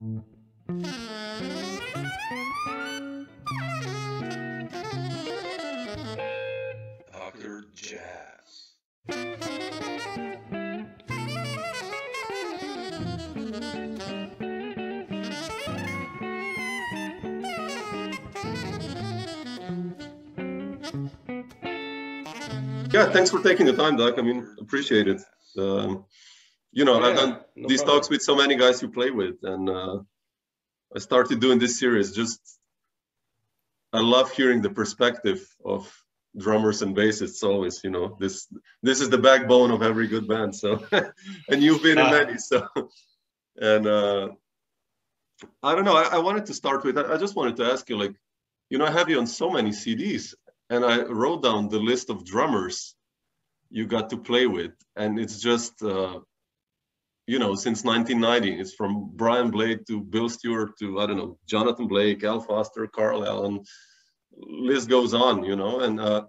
Dr. Jazz. Yeah, thanks for taking the time, Doug. I mean, appreciate it. You know, I've done these talks with so many guys you play with, and I started doing this series. I love hearing the perspective of drummers and bassists always. You know, this is the backbone of every good band. So, and you've been in many. So, and I don't know. I wanted to start with. I just wanted to ask you, like, you know, I have you on so many CDs, and I wrote down the list of drummers you got to play with, and it's just. You know, since 1990, it's from Brian Blade to Bill Stewart to, I don't know, Jonathan Blake, Al Foster, Carl Allen, list goes on, you know, and I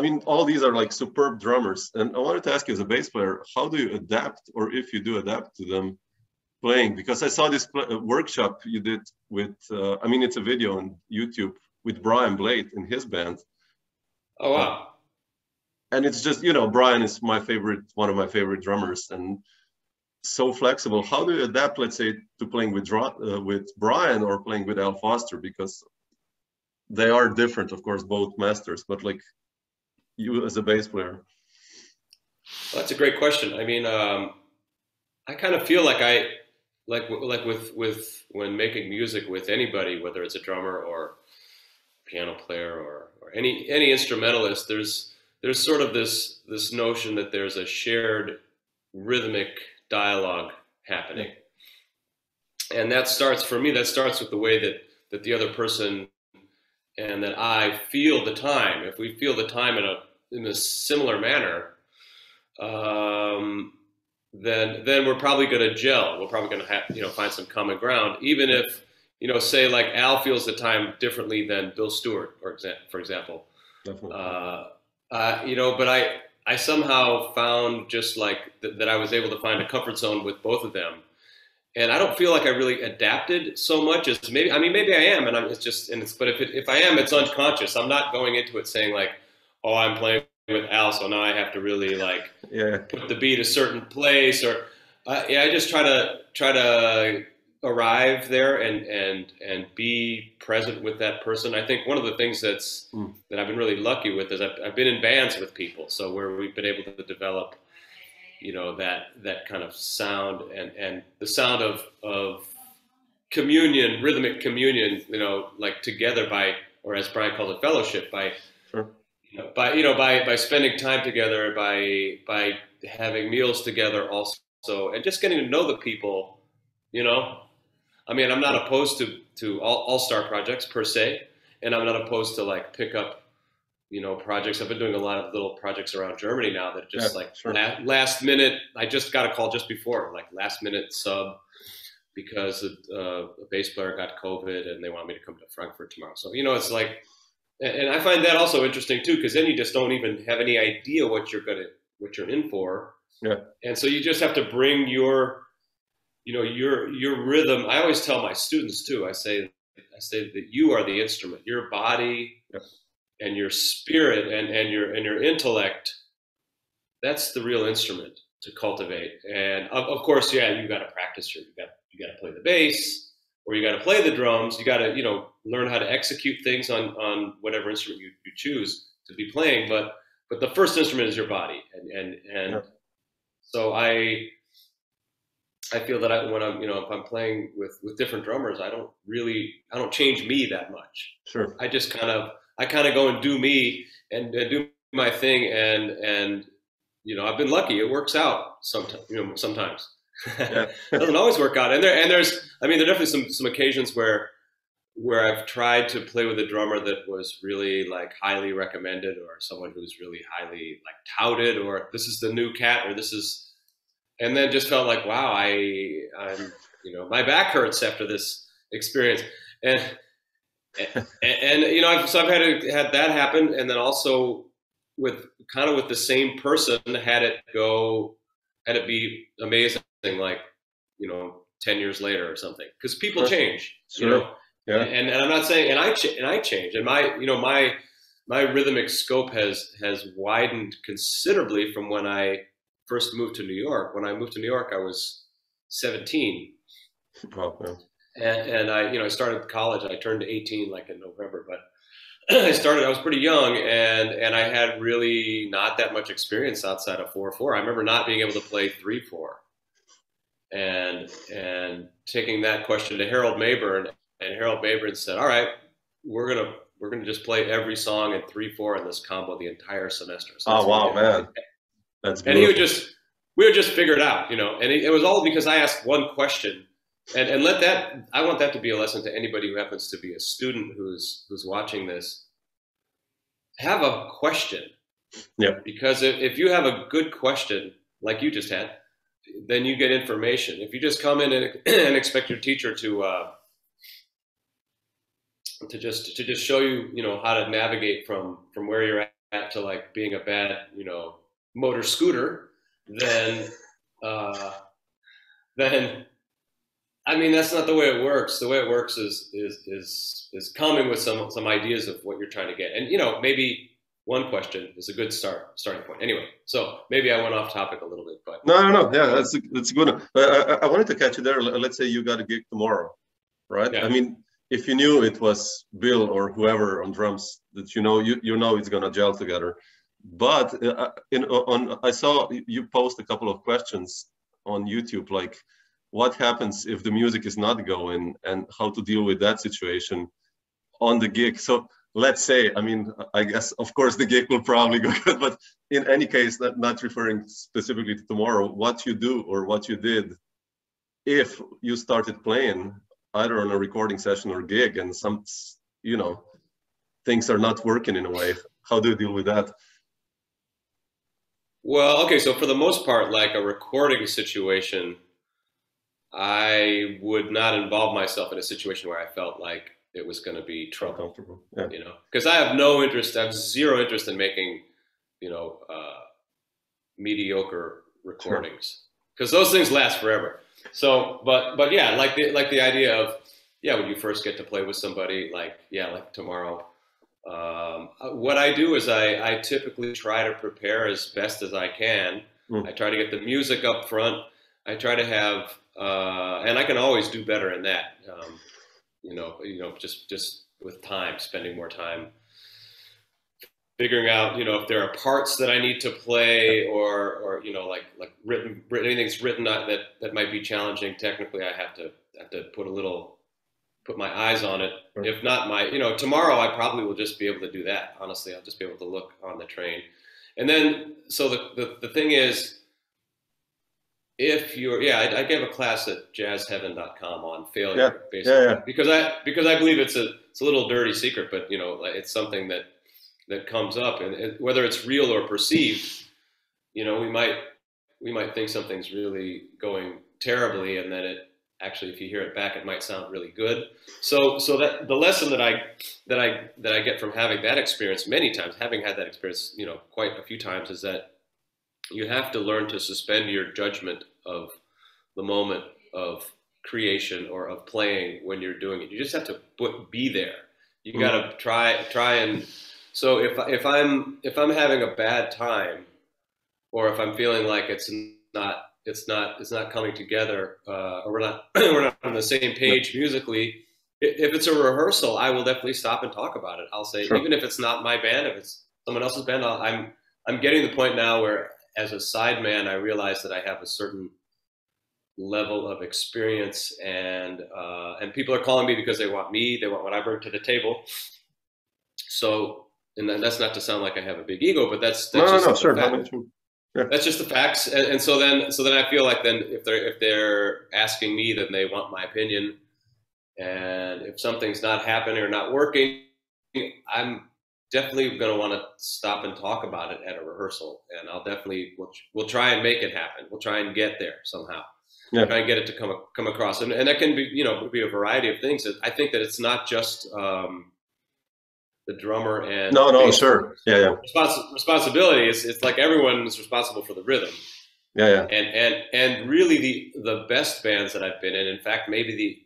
mean, all these are like superb drummers. And I wanted to ask you as a bass player, how do you adapt, or if you do adapt to them playing? Because I saw this workshop you did with, I mean, it's a video on YouTube with Brian Blade in his band. Oh, wow. And it's just, you know, Brian is my favorite, one of my favorite drummers, and so flexible. How do you adapt, let's say, to playing with Brian or playing with Al Foster? Because they are different, of course, both masters, but like you as a bass player. Well, that's a great question. I mean, I kind of feel like with when making music with anybody, whether it's a drummer or piano player or any instrumentalist, there's sort of this notion that there's a shared rhythmic dialogue happening. And that starts with the way that the other person and that I feel the time. If we feel the time in a similar manner, then we're probably going to gel. We're probably going to find some common ground, even if, you know, say like Al feels the time differently than Bill Stewart, for example. Definitely. You know, but I somehow found just like that I was able to find a comfort zone with both of them, and I don't feel like I really adapted so much as maybe I am, and but if I am, it's unconscious. I'm not going into it saying like, oh, I'm playing with Al, so now I have to really like put the beat a certain place, or I just try to arrive there and be present with that person. I think one of the things that I've been really lucky with is I've been in bands with people, so where we've been able to develop, you know, that kind of sound and the sound of communion, rhythmic communion, you know, like together or as Brian called it, fellowship, by spending time together, by having meals together also, and just getting to know the people, you know. I mean, I'm not opposed to all-star projects per se, and I'm not opposed to like pick up, you know, projects. I've been doing a lot of little projects around Germany now that just last minute. I just got a call just before, like last minute sub, because a bass player got COVID and they want me to come to Frankfurt tomorrow. So, you know, it's like, and I find that also interesting too, because then you just don't even have any idea what you're in for. Yeah. And so you just have to bring your rhythm. I always tell my students too, I say that you are the instrument, your body and your spirit and your intellect. That's the real instrument to cultivate. And of course, you got to practice. You got to play the bass, or you got to play the drums. You got to, you know, learn how to execute things on whatever instrument you choose to be playing. But the first instrument is your body. And so I feel that when I'm, you know, if I'm playing with different drummers, I don't change me that much. Sure. I just kind of go and do me and do my thing. And, you know, I've been lucky. It works out sometimes. It doesn't always work out. And there's definitely some occasions where I've tried to play with a drummer that was really like highly recommended, or someone who's really highly like touted, or this is the new cat, or this is, and then just felt like, wow, I'm, you know, my back hurts after this experience. And you know, I've had that happen. And then also with the same person, had it go and it be amazing, like, 10 years later or something, because people change, Yeah. And I'm not saying, and I change, and my rhythmic scope has widened considerably from when I first moved to New York. When I moved to New York, I was 17. Oh, yeah. And I started college. I turned 18 like in November, but I was pretty young, and I had really not that much experience outside of 4/4. I remember not being able to play 3/4, and taking that question to Harold Mayburn, and Harold Mayburn said, "All right, we're gonna just play every song in 3/4 in this combo the entire semester." So oh wow, man, that's beautiful. And we would just figure it out, and it was all because I asked one question. And I want that to be a lesson to anybody who happens to be a student who's watching this. Have a question. Yeah. Because if you have a good question, like you just had, then you get information. If you just come in and expect your teacher to just show you, how to navigate from where you're at to like being a bad, motor scooter, then I mean, that's not the way it works. The way it works is coming with some ideas of what you're trying to get. And, maybe one question is a good starting point. Anyway, so maybe I went off topic a little bit, but. No. Yeah, that's a good one. I wanted to catch you there. Let's say you got a gig tomorrow, right? Yeah. I mean, if you knew it was Bill or whoever on drums that you know it's going to gel together. But I saw you post a couple of questions on YouTube, like, what happens if the music is not going, and how to deal with that situation on the gig. So let's say, I mean, I guess, of course, the gig will probably go good, but in any case, not referring specifically to tomorrow, what you do or what you did if you started playing either on a recording session or gig and some, things are not working in a way, how do you deal with that? Well, okay, so for the most part, like a recording situation, I would not involve myself in a situation where I felt like it was going to be trouble, yeah. Because I have zero interest in making, mediocre recordings, because those things last forever. So, but yeah, like the idea of, when you first get to play with somebody, like tomorrow, what I do is I typically try to prepare as best as I can. I try to get the music up front. I try to have, and I can always do better in that, just with time, spending more time, figuring out, if there are parts that I need to play, or like written anything's written that might be challenging technically. I have to put my eyes on it. Right. If not, tomorrow I probably will just be able to do that. Honestly, I'll just be able to look on the train, and then so the thing is. If you're, I gave a class at jazzheaven.com on failure, basically, because I believe it's a little dirty secret, but it's something that comes up, and whether it's real or perceived, we might think something's really going terribly, and then it actually, if you hear it back, it might sound really good. So that the lesson that I get from having that experience many times, having had that experience, quite a few times, is that you have to learn to suspend your judgment of the moment of creation or of playing when you're doing it. You just have to be there. You got to try and. So if I'm having a bad time, or if I'm feeling like it's not coming together, or we're not on the same page musically. If it's a rehearsal, I will definitely stop and talk about it. I'll say, even if it's not my band, if it's someone else's band, I'm getting to the point now where, as a sideman, I realize that I have a certain level of experience, and people are calling me because they want what I bring to the table. So, and that's not to sound like I have a big ego, but that's just that's just the facts. And so then I feel like then if they're asking me, then they want my opinion, and if something's not happening or not working, I'm definitely going to want to stop and talk about it at a rehearsal, and we'll try and make it happen. We'll try and get there somehow. Try and get it to come across, and that can be be a variety of things. I think that it's not just the drummer and responsibility. It's like everyone is responsible for the rhythm, Yeah, yeah. And really the best bands that I've been in fact, maybe the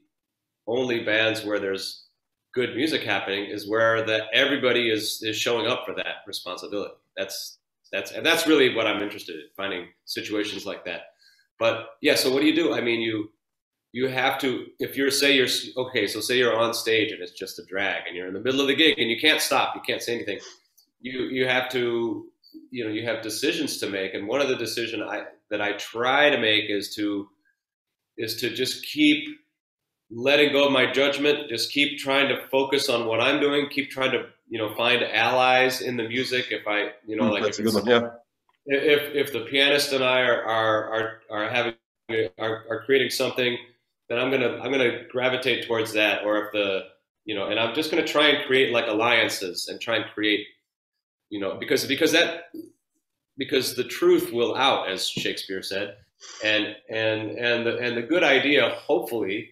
only bands where there's good music happening is where everybody is showing up for that responsibility. That's really what I'm interested in, finding situations like that. But yeah, so what do you do? I mean, you have to, if say you're on stage and it's just a drag and you're in the middle of the gig and you can't stop, you can't say anything. You have to, you have decisions to make. And one of the decisions that I try to make is to just keep letting go of my judgment, just keep trying to focus on what I'm doing, keep trying to, find allies in the music. If I, like that's a good one. Yeah. If the pianist and I are creating something, then I'm gonna gravitate towards that. Or if and I'm just gonna try and create like alliances and try and create, because the truth will out, as Shakespeare said, and the good idea, hopefully.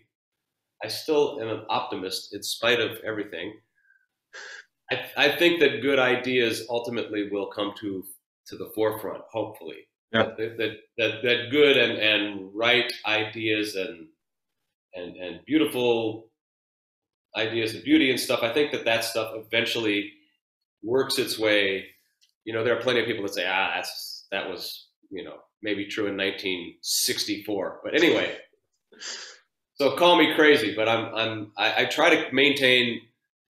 I still am an optimist in spite of everything. I think that good ideas ultimately will come to the forefront, hopefully. Yeah. That good and right ideas and beautiful ideas of beauty and stuff, I think that stuff eventually works its way. There are plenty of people that say, that was, maybe true in 1964. But anyway, so call me crazy, but I try to maintain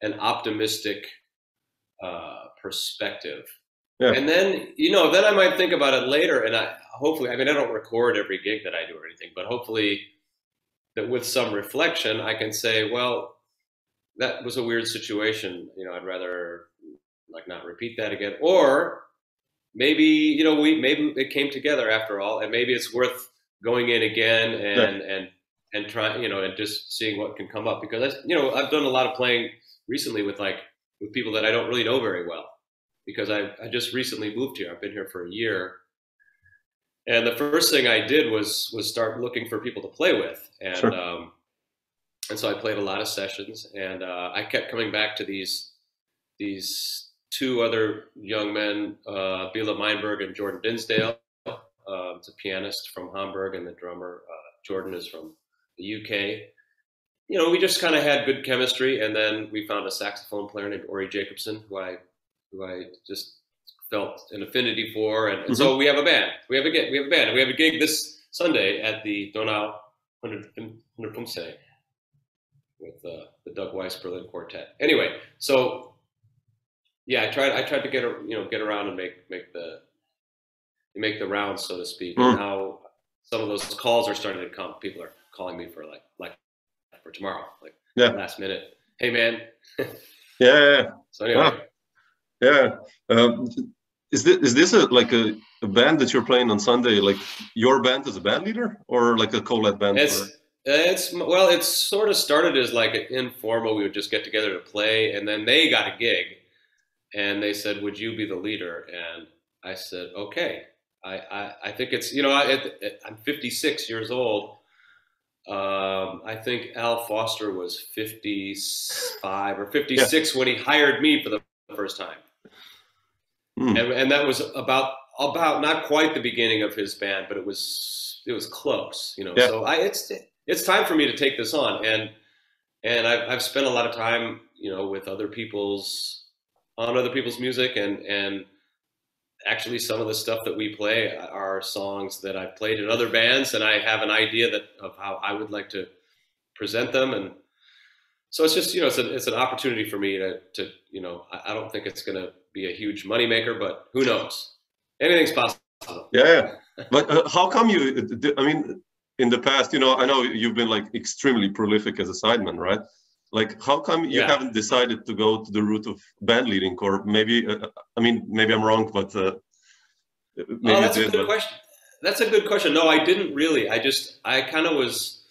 an optimistic perspective. Yeah. And then, then I might think about it later. And hopefully, I don't record every gig that I do or anything, but hopefully that with some reflection, I can say, well, that was a weird situation. I'd rather like not repeat that again. Or maybe, maybe it came together after all, and maybe it's worth going in again and trying, and just seeing what can come up. Because I've done a lot of playing recently with people that I don't really know very well, because I just recently moved here. I've been here for a year, and the first thing I did was start looking for people to play with, and Sure. And so I played a lot of sessions, and I kept coming back to these two other young men, Bela Meinberg and Jordan Dinsdale. It's a pianist from Hamburg, and the drummer Jordan is from the UK. We just kind of had good chemistry, and then we found a saxophone player named Ori Jacobson, who I just felt an affinity for, and so we have a band. We have a band. We have a gig this Sunday at the Donau 100 with the Doug Weiss Berlin Quartet. Anyway, so yeah, I tried to get around and make the rounds, so to speak. And now some of those calls are starting to come. People are calling me for like for tomorrow, last minute. Hey man. Yeah. So anyway. Yeah. Is this a band that you're playing on Sunday? Like your band as a band leader, or like a co-led band? It's sort of started as like an informal. We would just get together to play, and then they got a gig, and they said, "Would you be the leader?" And I said, "Okay." I think it's I'm 56 years old. I think Al Foster was 55 or 56 when he hired me for the first time, and that was about not quite the beginning of his band, but it was close, Yeah. So it's time for me to take this on, and I've spent a lot of time, with other people's music, and actually some of the stuff that we play are songs that I've played in other bands, and I have an idea of how I would like to present them. And so it's just, it's an opportunity for me to I don't think it's going to be a huge moneymaker, but who knows? Anything's possible. Yeah. But how come in the past, I know you've been like extremely prolific as a sideman, right? Like, how come you haven't decided to go to the route of band leading? Or maybe, maybe I'm wrong, but maybe that's a good question. That's a good question. No, I didn't really. I kind of was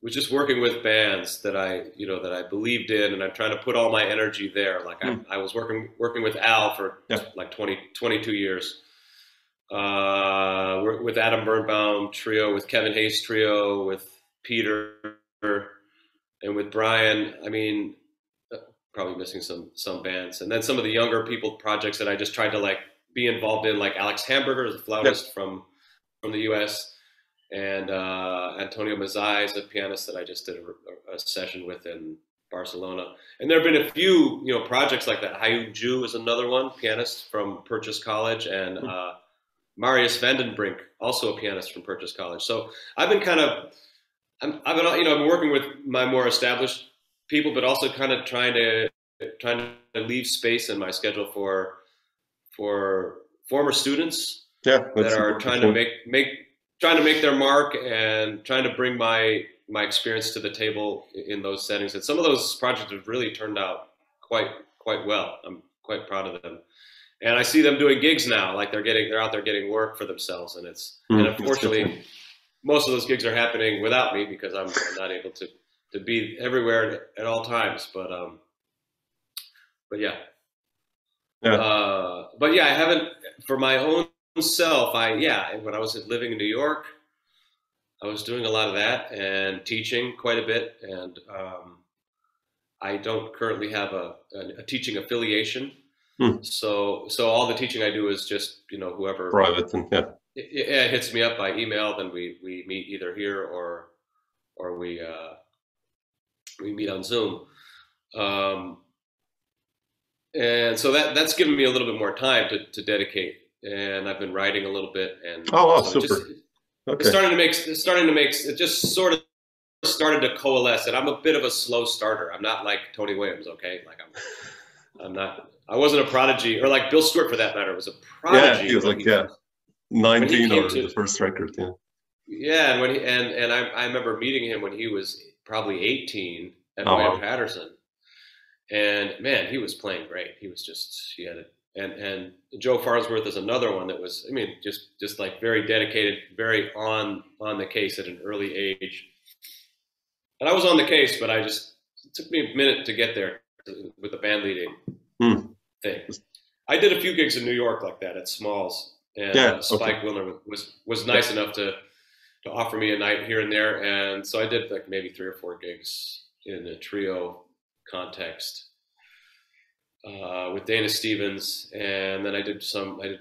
just working with bands that I believed in, and I'm trying to put all my energy there. Like I was working with Al for like 22 years. With Adam Birnbaum trio, with Kevin Hayes trio, with Peter, and with Brian. Probably missing some bands, and then some of the younger people projects that I just tried to like be involved in, like Alex Hamburger, the flautist from the U.S., and Antonio Mazzai is a pianist that I just did a session with in Barcelona. And there have been a few, projects like that. Hayoon Ju is another one, pianist from Purchase College, and Marius Vandenbrink, also a pianist from Purchase College. So I've been I've been working with my more established people, but also kind of trying to leave space in my schedule for former students that are trying to make their mark and trying to bring my experience to the table in those settings. And some of those projects have really turned out quite well. I'm quite proud of them. And I see them doing gigs now, like they're out there getting work for themselves. And and unfortunately, most of those gigs are happening without me because I'm not able to be everywhere at all times. But yeah. But yeah, I haven't, for my own self, when I was living in New York, I was doing a lot of that and teaching quite a bit. And I don't currently have a teaching affiliation. So all the teaching I do is just, whoever private, and it hits me up by email, then we meet either here or we meet on Zoom. And so that's given me a little bit more time to dedicate, and I've been writing a little bit. And super. It's starting to make it just sort of started to coalesce. And I'm a bit of a slow starter. I'm not like Tony Williams, okay? Like I wasn't a prodigy, or like Bill Stewart for that matter was a prodigy. Yeah, he was 19 or the first record. Yeah, and I remember meeting him when he was probably 18 at William Patterson. And man, he was playing great. He had it. And Joe Farnsworth is another one that was, just like very dedicated, very on the case at an early age. And I was on the case, but it took me a minute to get there with the band leading thing. I did a few gigs in New York like that at Smalls, and Spike Willer was nice enough to offer me a night here and there. And so I did like maybe 3 or 4 gigs in a trio context with Dana Stevens, and then I did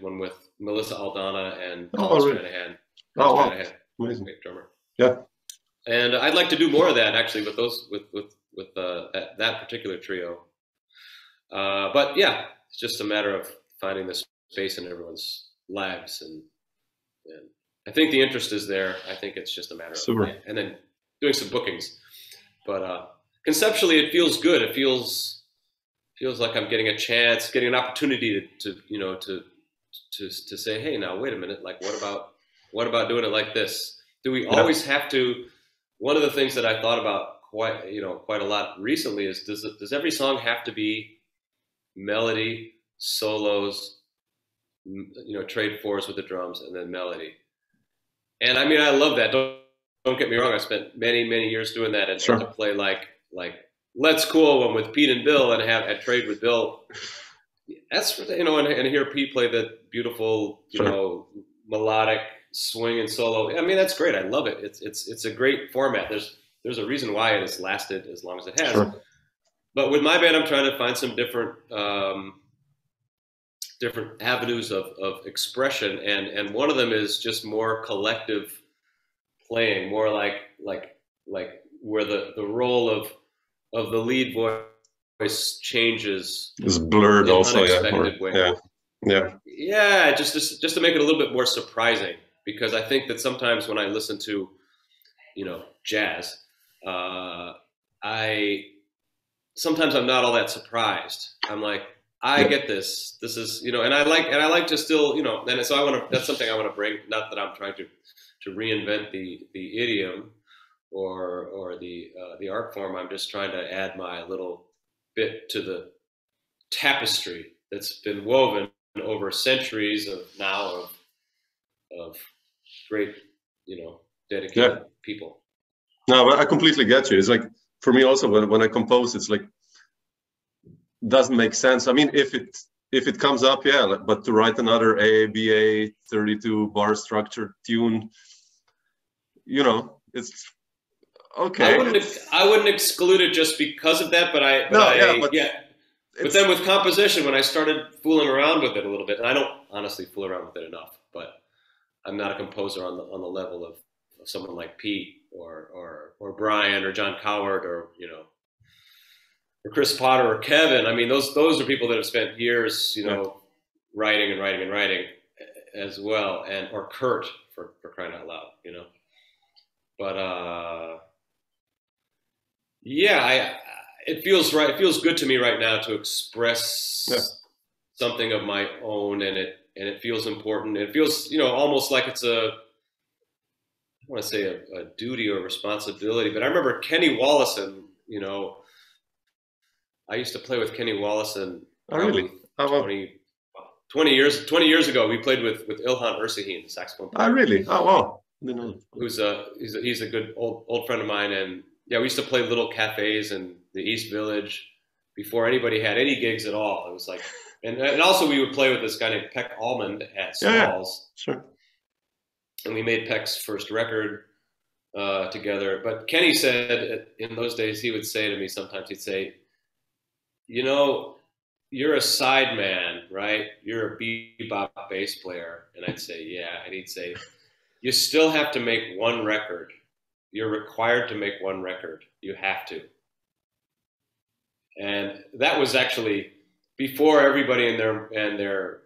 one with Melissa Aldana and Colin Stranahan. Amazing. Great drummer. Yeah. And I'd like to do more of that actually with those with that particular trio. But yeah, it's just a matter of finding the space in everyone's lives, and I think the interest is there. I think it's just a matter of and then doing some bookings. But conceptually, it feels good. It feels like I'm getting an opportunity to say, hey, now wait a minute. Like, what about doing it like this? Do we always have to? One of the things that I thought about quite a lot recently is does every song have to be melody, solos, trade fours with the drums, and then melody? And I love that. Don't get me wrong. I spent many years doing that, and to play like Let's Cool one with Pete and Bill, and have a trade with Bill. That's and hear Pete play the beautiful melodic swing and solo. That's great. I love it. It's a great format. There's a reason why it has lasted as long as it has. Sure. But with my band, I'm trying to find some different avenues of expression, and one of them is just more collective playing, more like where the role of the lead voice changes. It's blurred in also, unexpected way. Yeah. Just to make it a little bit more surprising, because I think that sometimes when I listen to, jazz, sometimes I'm not all that surprised. I'm like, I get this. This is, and I like to still, and so that's something I want to bring. Not that I'm trying to reinvent the idiom or the art form. I'm just trying to add my little bit to the tapestry that's been woven over centuries of great, dedicated people. No, but I completely get you. It's like, for me also, when I compose, it's like, doesn't make sense. If it comes up, but to write another ABA 32 bar structure tune, it's okay. I wouldn't exclude it just because of that, but then with composition, when I started fooling around with it a little bit, and I don't honestly fool around with it enough, but I'm not a composer on the level of someone like Pete or Brian or John Coward or or Chris Potter or Kevin. I mean, those are people that have spent years, writing and writing and writing as well, or Kurt for crying out loud, But it feels right. It feels good to me right now to express something of my own, and it feels important. It feels, almost like it's I want to say a duty or responsibility, but I remember Kenny Wollesen, I used to play with Kenny Wollesen. Oh, really? 20 years ago, we played with Ilhan Ersahin, the saxophone player. Oh, really? Oh, wow. He's a good old friend of mine, and we used to play little cafes in the East Village before anybody had any gigs at all. It was like, and also we would play with this guy named Peck Almond at Smalls. Yeah, sure. And we made Peck's first record together. But Kenny said in those days, he would say to me sometimes, he'd say, you're a sideman, right? You're a bebop bass player. And I'd say, yeah. And he'd say, you still have to make one record. You're required to make one record. You have to. And that was actually before everybody and their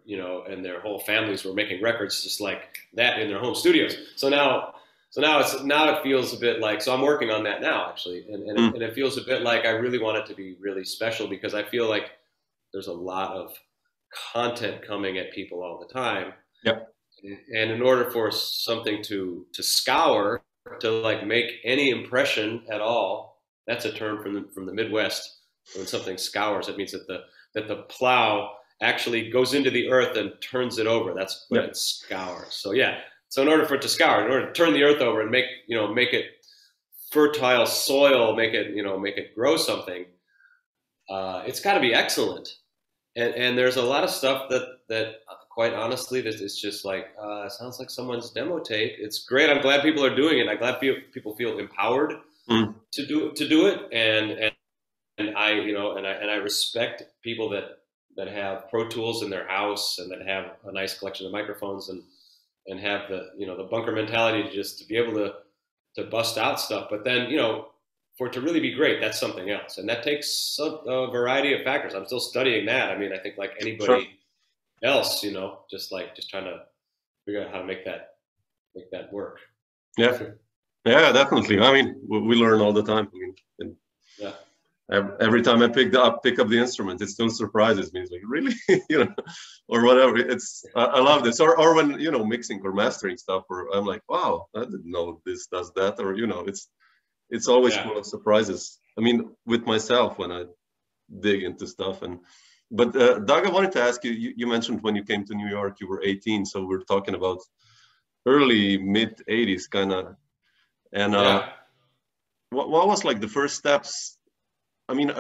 whole families were making records just like that in their home studios. So now it feels a bit like, so I'm working on that now actually. And it feels a bit like I really want it to be really special, because I feel like there's a lot of content coming at people all the time. Yep. And in order for something to scour, to like make any impression at all, that's a term from the Midwest. When something scours, it means that the plow actually goes into the earth and turns it over. That's what it scours. So in order for it to scour, in order to turn the earth over and make it fertile soil, make it grow something, it's got to be excellent. And there's a lot of stuff that quite honestly, this is just like, it sounds like someone's demo tape. It's great. I'm glad people are doing it. I'm glad people feel empowered to do it. And I respect people that have Pro Tools in their house and that have a nice collection of microphones and have the bunker mentality just to be able to bust out stuff. But then, for it to really be great, that's something else. And that takes a variety of factors. I'm still studying that. I mean, I think like anybody else, just trying to figure out how to make that work. Yeah, definitely. I mean, we learn all the time. Every time I pick up the instrument, it still surprises me. It's like, really, or whatever. I love this. Or when mixing or mastering stuff, or I'm like, wow, I didn't know this does that. Or it's always full of surprises. I mean, with myself when I dig into stuff. But Doug, I wanted to ask you. You mentioned when you came to New York, you were 18. So we're talking about early mid 80s, kind of. And what was like the first steps? I mean,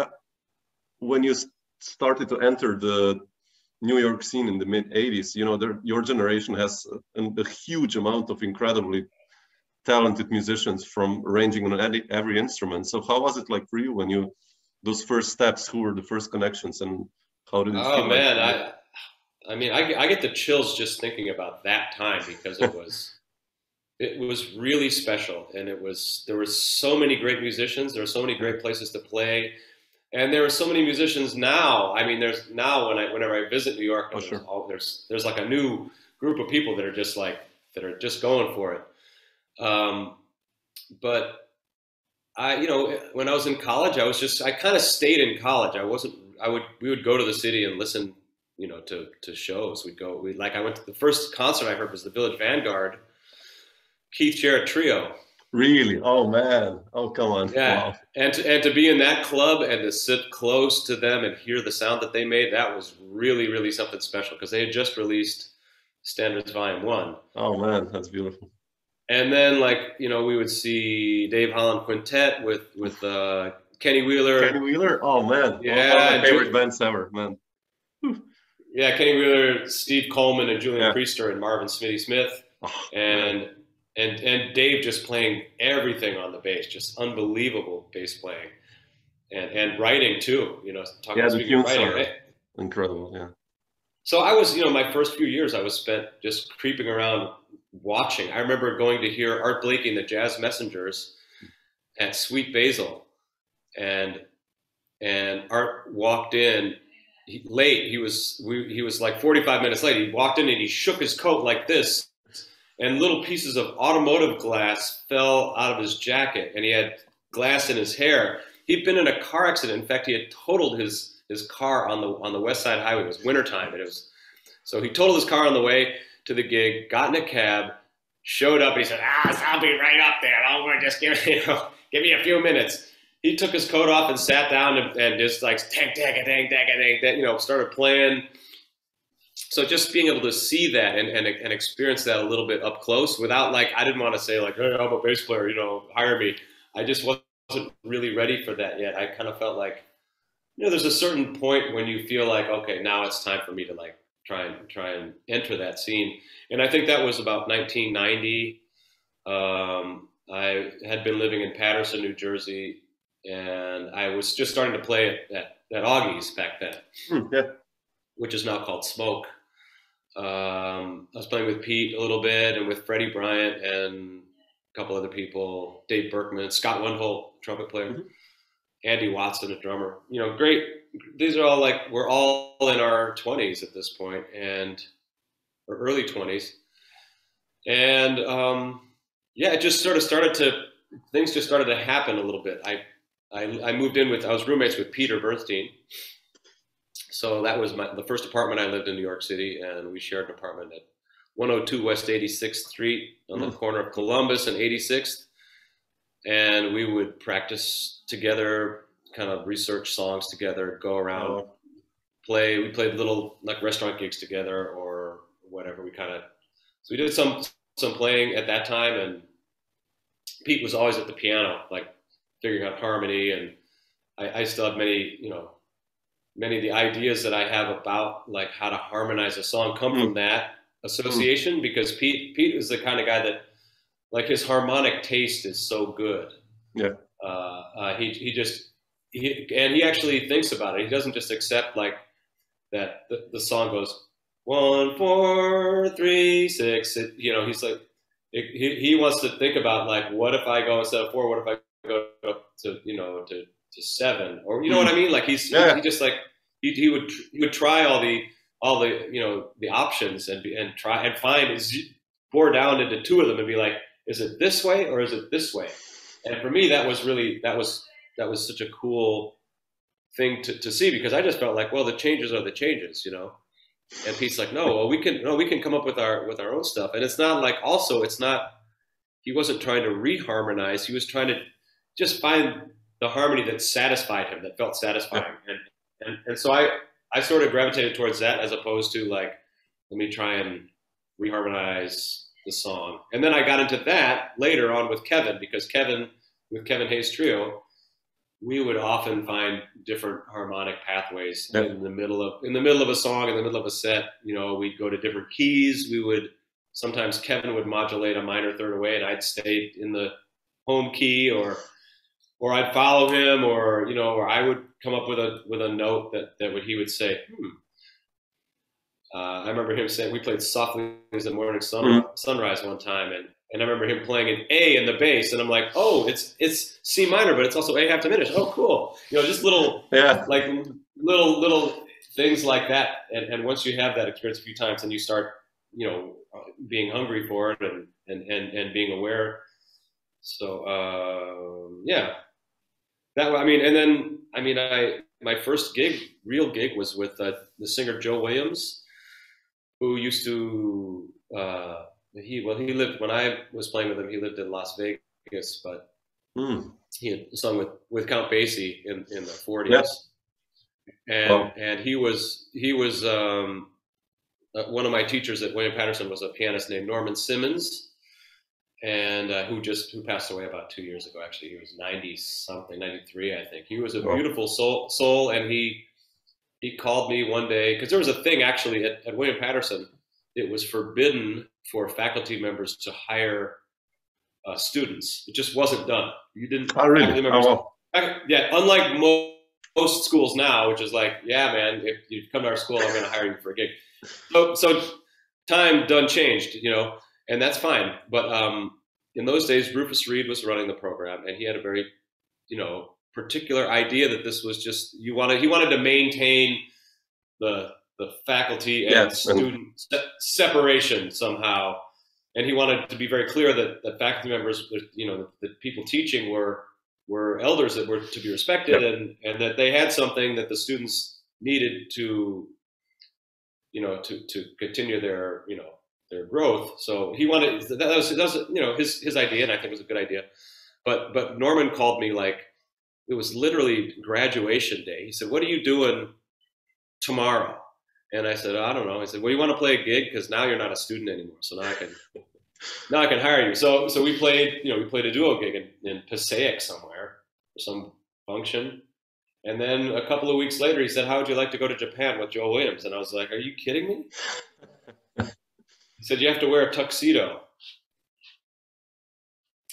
when you started to enter the New York scene in the mid 80s, your generation has a huge amount of incredibly talented musicians from ranging on every instrument. So how was it like for you those first steps? Who were the first connections, and how did it feel? Oh man, I get the chills just thinking about that time, because it was really special, and there were so many great musicians. There were so many great places to play, and there are so many musicians now. I mean, there's now whenever I visit New York, there's like a new group of people that are just going for it. But when I was in college, I kind of stayed in college. We would go to the city and listen, to shows. I went to the first concert I heard was the Village Vanguard, Keith Jarrett Trio. Really? Oh man! Oh come on! Yeah, wow. and to be in that club and to sit close to them and hear the sound that they made, that was really, really something special, because they had just released Standards Volume 1. Oh man, that's beautiful. And then we would see Dave Holland Quintet with Kenny Wheeler. Kenny Wheeler? Oh man! Yeah, one of my favorite bands ever, man. Yeah, Kenny Wheeler, Steve Coleman, and Julian Priester, and Marvin Smitty Smith, and Dave just playing everything on the bass, just unbelievable bass playing, and writing too. Talking about writing, right? Incredible, yeah. So I was, my first few years I was spent just creeping around watching. I remember going to hear Art Blakey and the Jazz Messengers at Sweet Basil, and Art walked in late. He was like 45 minutes late. He walked in and he shook his coat like this, and little pieces of automotive glass fell out of his jacket, and he had glass in his hair. He'd been in a car accident. In fact, he had totaled his car on the West Side Highway. It was wintertime, and so he totaled his car on the way to the gig, got in a cab, showed up, and he said, I'll be right up there. I'll just give me a few minutes. He took his coat off and sat down and just like, started playing. So just being able to see that and experience that a little bit up close without like, I didn't want to say like, hey, I'm a bass player, hire me. I just wasn't really ready for that yet. I kind of felt like, there's a certain point when you feel like, okay, now it's time for me to like try and enter that scene. And I think that was about 1990. I had been living in Paterson, New Jersey, and I was just starting to play at Augie's back then, which is now called Smoke. I was playing with Pete a little bit and with Freddie Bryant and a couple other people, Dave Berkman, Scott Wendholt, trumpet player, Andy Watson, a drummer. Great. These are all like, we're all in our 20s at this point, or early 20s. And it just sort of things just started to happen a little bit. I moved in I was roommates with Peter Bernstein. So that was the first apartment I lived in New York City, and we shared an apartment at 102 West 86th Street on the corner of Columbus and 86th. And we would practice together, kind of research songs together, go around, play. We played little like restaurant gigs together or whatever. So we did some playing at that time, and Pete was always at the piano, like figuring out harmony. And I still have many of the ideas that I have about like how to harmonize a song come from that association, because Pete is the kind of guy that like his harmonic taste is so good. Yeah. He actually thinks about it. He doesn't just accept like that the song goes 1, 4, 3, 6. He's like, he wants to think about like, what if I go instead of 4? What if I go up to to 7? Or what I mean? Like he just like he would try all the the options and try and find pour down into 2 of them and be like, is it this way or is it this way? And for me, that was such a cool thing to see, because I just felt like, well, the changes are the changes, And Pete's like, no, we can come up with our own stuff. And it's not like, also, he wasn't trying to reharmonize. He was trying to just find the harmony that satisfied him, that felt satisfying. And so I sort of gravitated towards that, as opposed to like, let me try and reharmonize the song. And then I got into that later on with Kevin, because with Kevin Hayes Trio, we would often find different harmonic pathways in the middle of a song, in the middle of a set. We'd go to different keys. Sometimes Kevin would modulate a minor third away, and I'd stay in the home key, or I'd follow him, or I would come up with a note that he would say. I remember him saying, we played Softly as the Morning Sunrise one time, and I remember him playing an A in the bass, and I'm like, oh, it's C minor, but it's also A half diminished. Oh, cool. Just little things like that. And once you have that experience a few times, and you start, being hungry for it and being aware. So my first real gig was with the singer Joe Williams, who used to. He lived, when I was playing with him, he lived in Las Vegas, but he had sung with Count Basie in the 40s. Yeah. And he was one of my teachers at William Patterson was a pianist named Norman Simmons, and who passed away about 2 years ago. Actually, he was 90-something, 93, I think. He was a beautiful soul, and he called me one day, because there was a thing actually at William Patterson. It was forbidden for faculty members to hire students. It just wasn't done. You didn't. Oh, really? Unlike most schools now, which is like, yeah, man, if you come to our school, I'm going to hire you for a gig. So time done changed, and that's fine. But in those days, Rufus Reed was running the program, and he had a very, particular idea that this was just he wanted to maintain the faculty and student separation somehow, and he wanted to be very clear that faculty members, the people teaching were elders that were to be respected, and that they had something that the students needed to continue their their growth. So he wanted that was his idea, and I think it was a good idea. But Norman called me like it was literally graduation day. He said, "What are you doing tomorrow?" And I said, "I don't know." He said, "Well, you want to play a gig because now you're not a student anymore, so now I can hire you." So we played a duo gig in Passaic somewhere for some function. And then a couple of weeks later, he said, "How would you like to go to Japan with Joe Williams?" And I was like, "Are you kidding me?" He said, "You have to wear a tuxedo."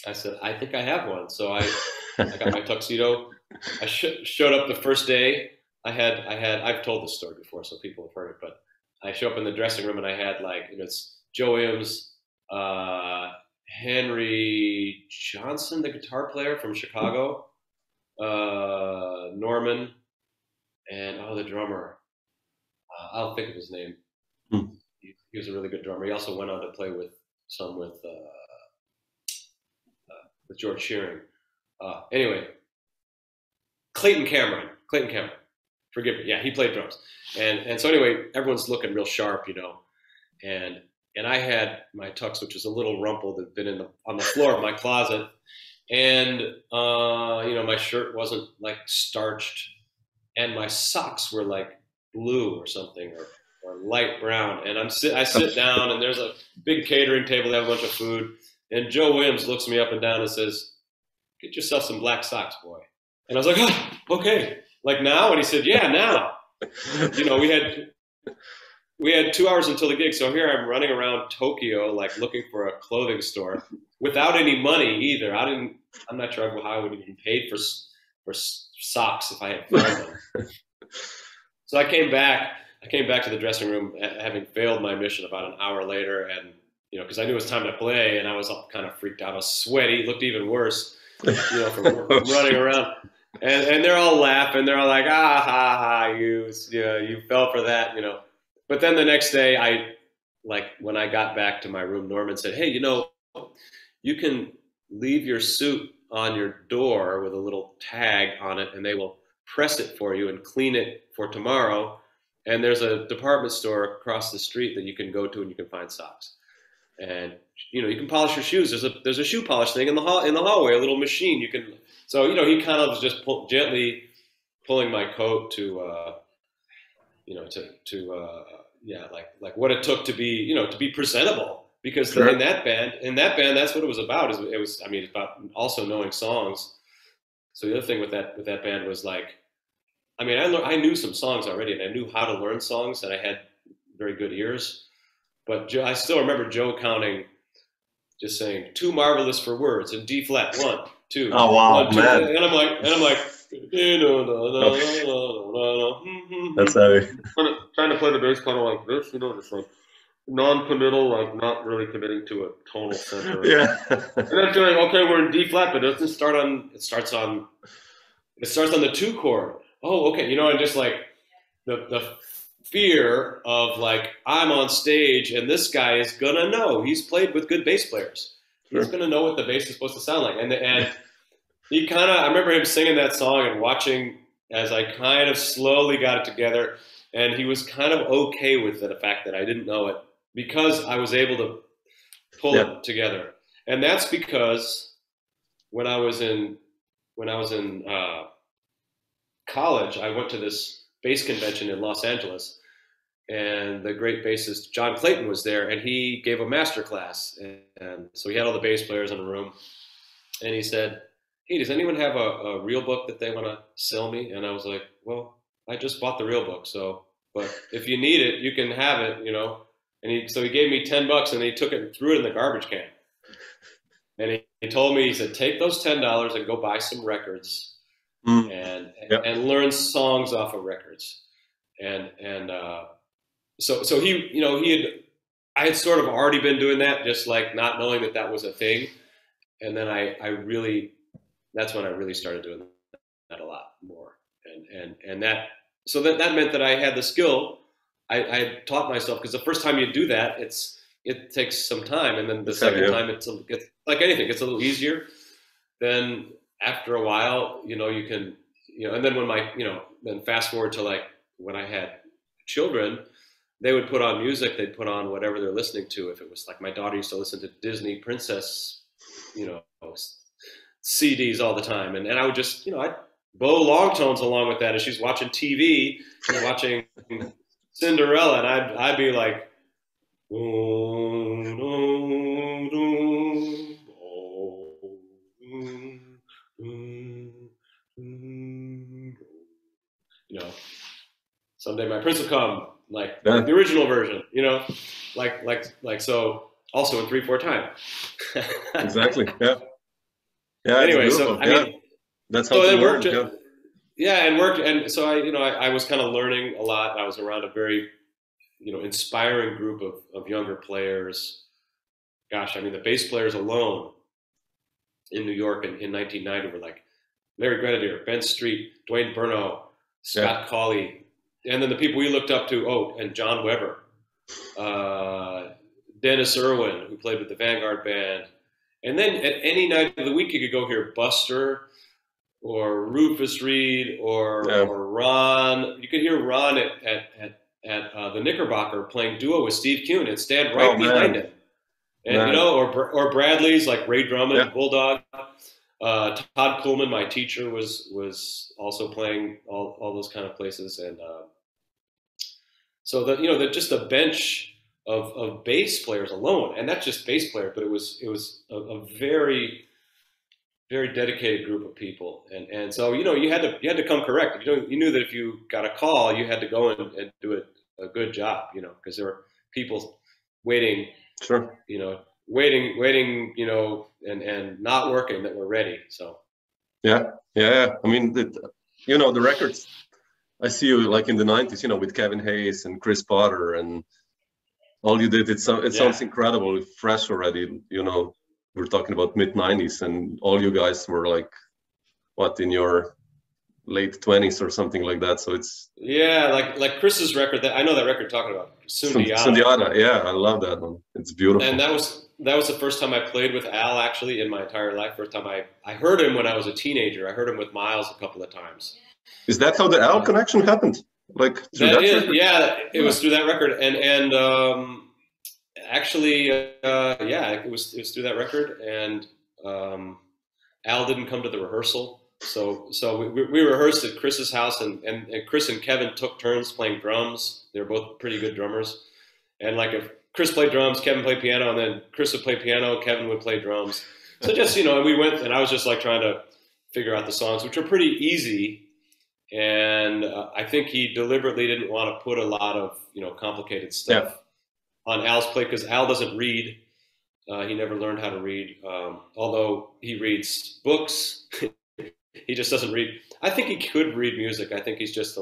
I said, "I think I have one." So I got my tuxedo. I showed up the first day. I've told this story before, so people have heard it, but I show up in the dressing room and I had it's Joe Williams, Henry Johnson, the guitar player from Chicago, Norman, and the drummer. I'll think of his name. He was a really good drummer. He also went on to play with George Shearing. Anyway, Clayton Cameron. Forgive me. Yeah, he played drums. And so anyway, everyone's looking real sharp, and I had my tux, which was a little rumpled, had been on the floor of my closet. And, my shirt wasn't like starched, and my socks were like blue or something, or light brown. And I sit down, and there's a big catering table. They have a bunch of food. And Joe Williams looks me up and down and says, "Get yourself some black socks, boy." And I was like, "Oh, okay. Like now?" And he said, "Yeah, now." We had 2 hours until the gig. So here I'm running around Tokyo, like looking for a clothing store without any money either. I'm not sure how I would have even paid for socks if I had found them. So I came back to the dressing room having failed my mission about an hour later. And, because I knew it was time to play, and I was all kind of freaked out. I was sweaty, looked even worse, from running around. And they're all laughing. They're all like, "Ah, ha, ha, you fell for that, But then the next day, when I got back to my room, Norman said, "Hey, you can leave your suit on your door with a little tag on it, and they will press it for you and clean it for tomorrow. And there's a department store across the street that you can go to, and you can find socks. And you can polish your shoes. There's a shoe polish thing in the hallway, a little machine you can." So he kind of was just gently pulling my coat to like what it took to be presentable, because Sure. in that band that's what it was about. It's about also knowing songs. So the other thing with that band was like, I knew some songs already, and I knew how to learn songs, and I had very good ears. But I still remember Joe counting, just saying, "Too marvelous for words" in D flat, 1, 2. Oh wow, 1, 2, man! And I'm like, That's heavy. trying to play the bass kind of like this, just like non-committal, like not really committing to a tonal center. Yeah. And then feeling, okay, we're in D flat, but it doesn't start on. It starts on the 2 chord. Oh, okay, and just like the fear of like, I'm on stage and this guy is gonna know. He's played with good bass players. Sure. He's gonna know what the bass is supposed to sound like. And he I remember him singing that song and watching as I kind of slowly got it together, and he was kind of okay with the fact that I didn't know it, because I was able to pull it together. And that's because when I was in college, I went to this bass convention in Los Angeles, and the great bassist John Clayton was there, and he gave a master class. And so he had all the bass players in the room, and he said, "Hey, does anyone have a real book that they want to sell me?" And I was like, "Well, I just bought the real book, but if you need it, you can have it, And so he gave me $10, and he took it and threw it in the garbage can. And he told me, he said, "Take those $10 and go buy some records and learn songs off of records." So he, he had I had sort of already been doing that, just like not knowing that that was a thing. And then that's when I really started doing that a lot more. And that, so that meant that I had the skill. I taught myself, because the first time you do that, it takes some time. And then the second time, it's like anything, it's a little easier. Then after a while, you know, you can, you know, and then then fast forward to like when I had children, they would put on music, they'd put on whatever they're listening to. If it was like my daughter used to listen to Disney princess, you know, CDs all the time. And I would just, you know, I'd bow long tones along with that as she's watching TV and watching Cinderella. And I'd be like, you know, someday my prince will come, like the original version, you know, like so, also in 3/4 time. Exactly. Yeah. Yeah. Anyway, so I mean, that's how it worked. And so I was kind of learning a lot. I was around a very, you know, inspiring group of younger players. Gosh, I mean, the bass players alone in New York in 1990 were like Larry Grenadier, Ben Street, Dwayne Burno, Scott Colley, and then the people we looked up to, and John Weber, Dennis Irwin, who played with the Vanguard Band. And then at any night of the week, you could go hear Buster or Rufus Reed or Ron. You could hear Ron at the Knickerbocker playing duo with Steve Kuhn and stand right behind him. And, you know, or Bradley's like Ray Drummond, Bulldog. Todd Coleman, my teacher, was also playing all those kind of places. And so just a bench of bass players alone, and that's just bass player, but it was a very, very dedicated group of people. And so, you know, you had to come correct. You knew that if you got a call, you had to go and do a good job, you know, because there were people waiting, you know, waiting, you know, and not working that were ready. So. Yeah. I mean, you know, the records, I see you like in the 90s, you know, with Kevin Hayes and Chris Potter, and all you did, it sounds incredible, fresh already, you know, we're talking about mid-90s, and all you guys were like, what, in your late 20s or something like that, so it's... Yeah, like Chris's record, I know that record you're talking about, Sundiata, yeah, I love that one. It's beautiful. And that was the first time I played with Al, actually, in my entire life. First time I heard him when I was a teenager. I heard him with Miles a couple of times. Is that how the Al connection happened? Like through that record? Yeah, it was through that record, and actually, it was through that record. And Al didn't come to the rehearsal, so we rehearsed at Chris's house, and Chris and Kevin took turns playing drums. They were both pretty good drummers, and like if Chris played drums, Kevin played piano, and then Chris would play piano, Kevin would play drums. So just, you know, we went, and I was just like trying to figure out the songs, which are pretty easy. And I think he deliberately didn't want to put a lot of, you know, complicated stuff on Al's plate, because Al doesn't read. He never learned how to read, although he reads books. He just doesn't read. I think he could read music. I think he's just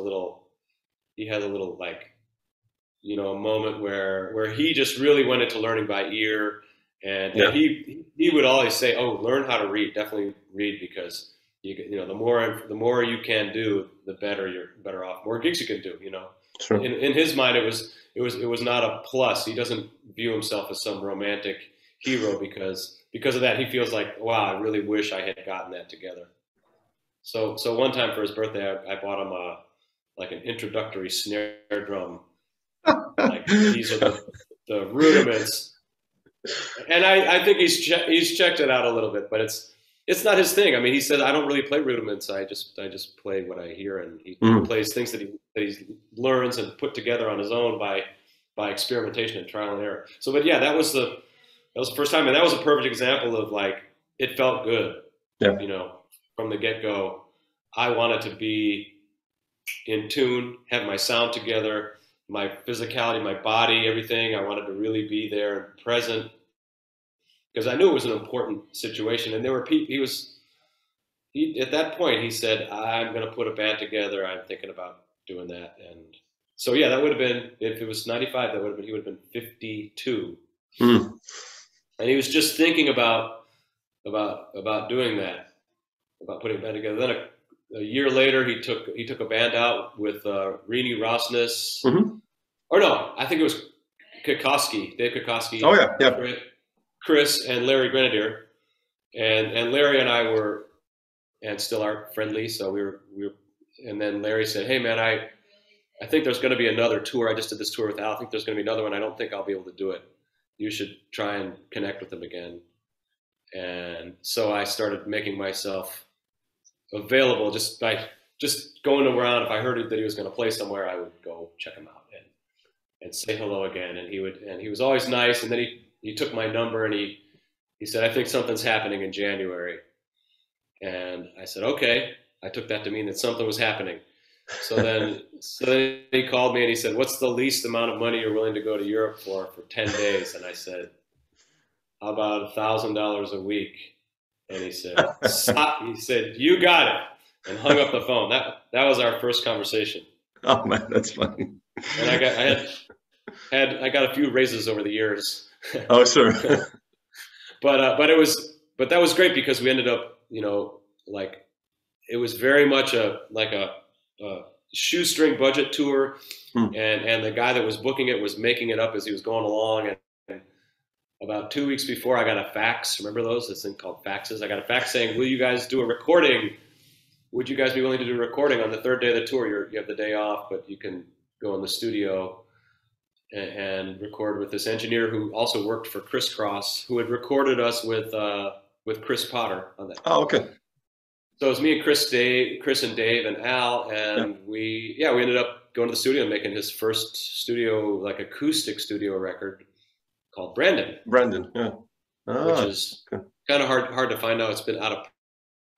he had a little, like, you know, a moment where he just really went into learning by ear. And he would always say, oh, learn how to read. Definitely read, because you know, the more you can do, the better you're better off. More gigs you can do, you know. Sure. In his mind, it was not a plus. He doesn't view himself as some romantic hero because of that. He feels like, wow, I really wish I had gotten that together. So one time for his birthday, I bought him like an introductory snare drum. Like, these are the rudiments, and I think he's checked it out a little bit, but it's not his thing. I mean, he said, I don't really play rudiments. I just play what I hear, and he plays things that he learns and put together on his own by experimentation and trial and error. So, but yeah, that was the first time, and that was a perfect example of, like, it felt good. Yeah. You know, from the get-go, I wanted to be in tune, have my sound together, my physicality, my body, everything. I wanted to really be there and present, because I knew it was an important situation. And there were people, at that point, he said, I'm going to put a band together. I'm thinking about doing that. And So yeah, that would have been, if it was 95, that would have been, he would have been 52. Mm. And he was just thinking about doing that, about putting a band together. Then a year later, he took a band out with Rini Rosnes, or no, I think it was Kokoski, Dave Kokoski. Oh yeah. Chris and Larry Grenadier, and Larry and I were, and still are, friendly. So we were, and then Larry said, "Hey man, I think there's going to be another tour. I just did this tour with Al. I think there's going to be another one. I don't think I'll be able to do it. You should try and connect with them again." And so I started making myself available just by just going around. If I heard that he was going to play somewhere, I would go check him out and say hello again. And he was always nice. And then he took my number and he said, "I think something's happening in January." And I said, "Okay." I took that to mean that something was happening. So then he called me and he said, "What's the least amount of money you're willing to go to Europe for 10 days? And I said, "How about $1,000 a week?" And he said, "Stop." He said, "You got it," and hung up the phone. That was our first conversation. Oh man, that's funny. And I got a few raises over the years. Oh sure. but that was great because we ended up, like, it was very much a shoestring budget tour, and the guy that was booking it was making it up as he was going along. And about 2 weeks before, I got a fax. Remember those? This thing called faxes. I got a fax saying, "Will you guys do a recording? Would you guys be willing to do a recording on the third day of the tour? You have the day off, but you can go in the studio and record with this engineer who also worked for Criss Cross, who had recorded us with Chris Potter on that." Oh, okay. So it was me and Chris and Dave and Al, and we ended up going to the studio and making his first studio, like acoustic studio record called Brandon. Yeah. Which is kind of hard to find now. It's been out of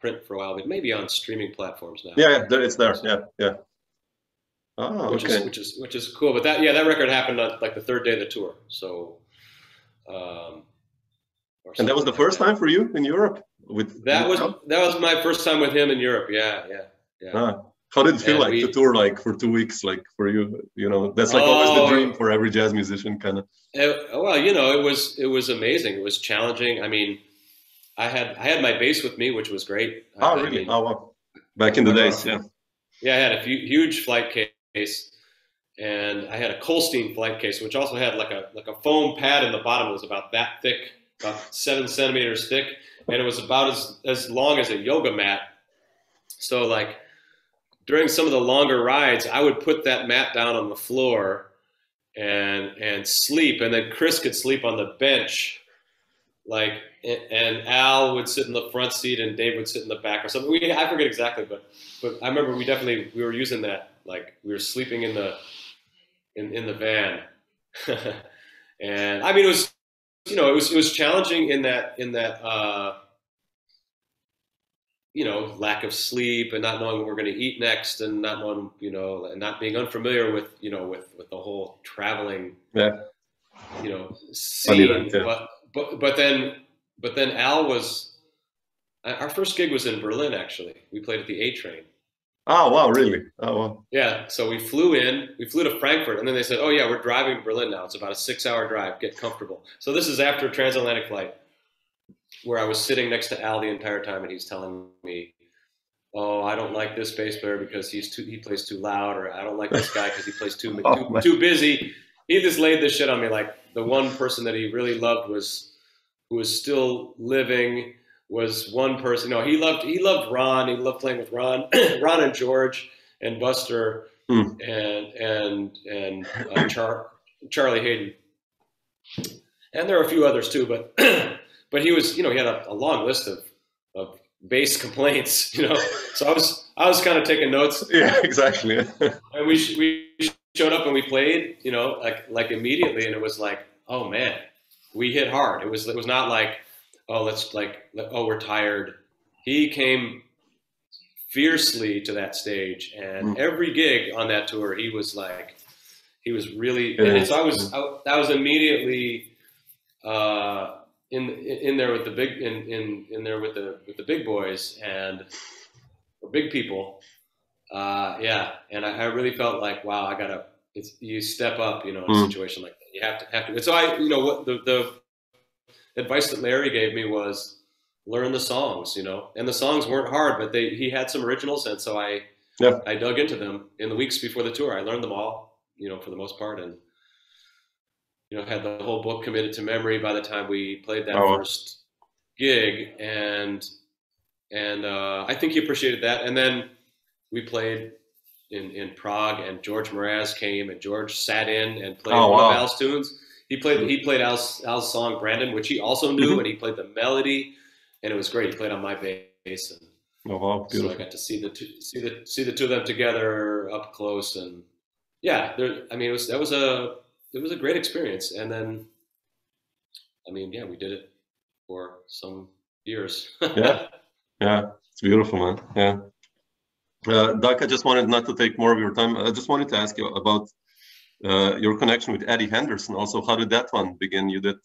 print for a while, but maybe on streaming platforms now. Yeah, it's there. Yeah. Oh, which okay. is cool. But that record happened on like the third day of the tour. So, and that was the first time for you in Europe? That was my first time with him in Europe. Yeah. How did it feel to tour like for 2 weeks, like for you? That's like always the dream for every jazz musician, kind of. Well, it was amazing. It was challenging. I mean, I had my bass with me, which was great. Oh, really? Wow. Back in the days, yeah. Yeah, I had a huge flight case, and I had a Colstein flight case, which also had like a foam pad in the bottom. It was about that thick, about 7 centimeters thick, and it was about as long as a yoga mat. So like during some of the longer rides, I would put that mat down on the floor and sleep, and then Chris could sleep on the bench, and Al would sit in the front seat and Dave would sit in the back or something. I forget exactly, but I remember we were using that, like we were sleeping in the van. And I mean, it was challenging in that lack of sleep and not knowing what we're going to eat next, and not knowing, and not being unfamiliar with the whole traveling, scene. But then Al was, our first gig was in Berlin, actually. We played at the A Train. Oh, wow, really? Oh, wow. Yeah, so we flew to Frankfurt, and then they said, "Oh yeah, we're driving to Berlin now. It's about a 6-hour drive. Get comfortable." So this is after a transatlantic flight, where I was sitting next to Al the entire time, and he's telling me, "Oh, I don't like this bass player because he plays too loud," or "I don't like this guy because he plays too busy." He just laid this shit on me. Like the one person that he really loved who was still living was one person. He loved Ron. He loved playing with Ron, Ron and George and Buster and Charlie Hayden. And there are a few others too, but he was, he had a long list of bass complaints, So I was kind of taking notes. Yeah, exactly. And we showed up and we played, like immediately, and it was like, oh man, we hit hard. It was not like, oh, we're tired. He came fiercely to that stage, and every gig on that tour, he was really. Yeah. And so I was immediately in there with the big in there with the big boys and big people. And I really felt like, wow, I gotta you step up, in a situation like that. You have to. And so what the advice that Larry gave me was learn the songs, and the songs weren't hard, but he had some originals. And so I dug into them in the weeks before the tour. I learned them all, for the most part. And, had the whole book committed to memory by the time we played that first gig. And I think he appreciated that. And then we played in Prague, and George Mraz came, and George sat in and played one of Al's tunes. He played Al's song Brandon, which he also knew, and he played the melody, and it was great. He played on my bass, and so I got to see the two of them together up close, and it was a great experience. And then, we did it for some years. Yeah, it's beautiful, man. Yeah. Doug, I just wanted not to take more of your time. I just wanted to ask you about your connection with Eddie Henderson. Also, how did that one begin? You did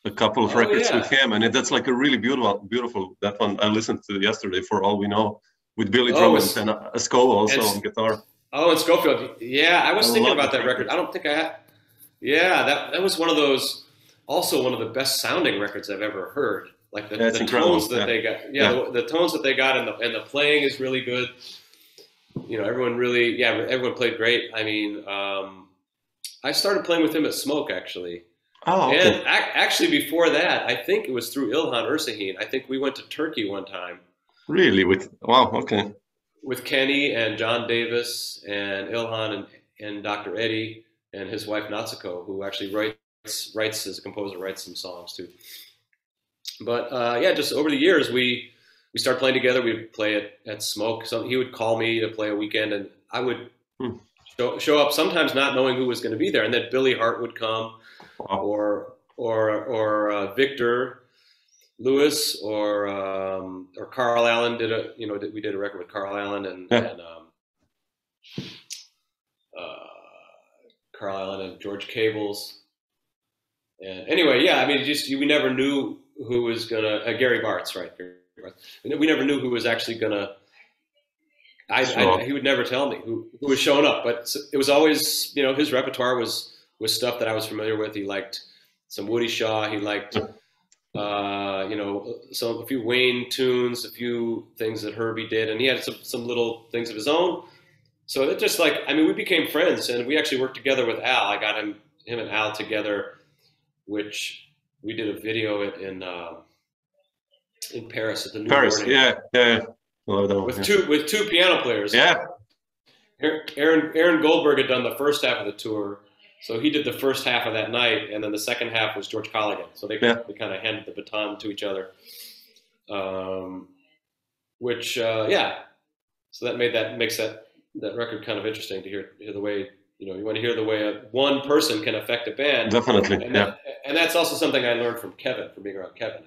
a couple of records with him, and that's like a really beautiful. That one I listened to yesterday, For All We Know, with Billy Drummond and Esco also on guitar. Oh, and Schofield. Yeah, I was thinking about that record. I don't think I had. Yeah, that was one of those. Also, one of the best sounding records I've ever heard. Like the tones that they got. The tones that they got, and the playing is really good. Everyone played great. I started playing with him at Smoke, actually. Oh, okay. And actually before that, I think it was through Ilhan Ersahin. I think we went to Turkey one time. Really? Okay. With Kenny and John Davis and Ilhan and Dr. Eddie and his wife Natsuko, who actually writes as a composer, writes some songs too. But just over the years, we started playing together. We'd play at Smoke. So he would call me to play a weekend, and I would show up, sometimes not knowing who was going to be there. And then Billy Hart would come, or Victor Lewis, or Carl Allen we did a record with Carl Allen and Carl Allen and George Cables. And anyway, we never knew who was gonna Gary Bartz, right? We never knew who was actually gonna. He would never tell me who was showing up, but it was always his repertoire was stuff that I was familiar with. He liked some Woody Shaw. He liked a few Wayne tunes, a few things that Herbie did, and he had some little things of his own. So it just we became friends, and we actually worked together with Al. I got him and Al together, which we did a video in Paris at the New Morning. Yeah. With two piano players. Yeah. Aaron Goldberg had done the first half of the tour, so he did the first half of that night, and then the second half was George Colligan. So they kind of handed the baton to each other. So that makes that record kind of interesting to hear the way you want to hear the way one person can affect a band. Definitely, and that's also something I learned from Kevin, from being around Kevin.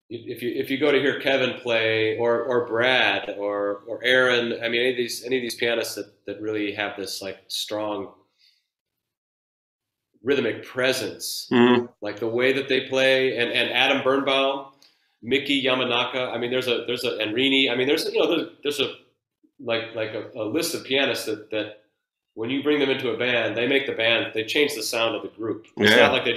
If you go to hear Kevin play, or Brad, or Aaron, any of these pianists that really have this strong rhythmic presence, like the way that they play, and Adam Birnbaum, Mickey Yamanaka. There's a and Rini. There's a list of pianists that when you bring them into a band, they change the sound of the group. It's not like they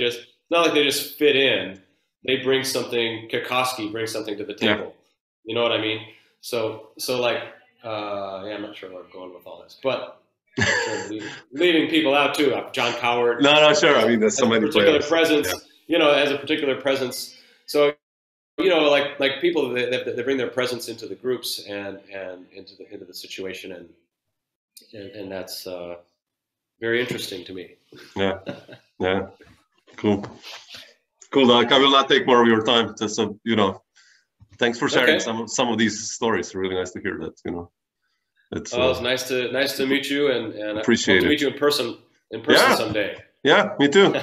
just fit in. They bring something. Kikoski brings something to the table. You know what I mean? So I'm not sure where I'm going with all this, but leaving people out too. John Coward. No, sure. There's so many particular players. Presence. Has a particular presence. So like people they bring their presence into the groups and into the situation, and that's very interesting to me. Yeah. Cool, Doug. I will not take more of your time. Just thanks for sharing some of these stories. Really nice to hear that. It's nice to meet you, and appreciate I hope to meet you in person someday. Yeah, me too.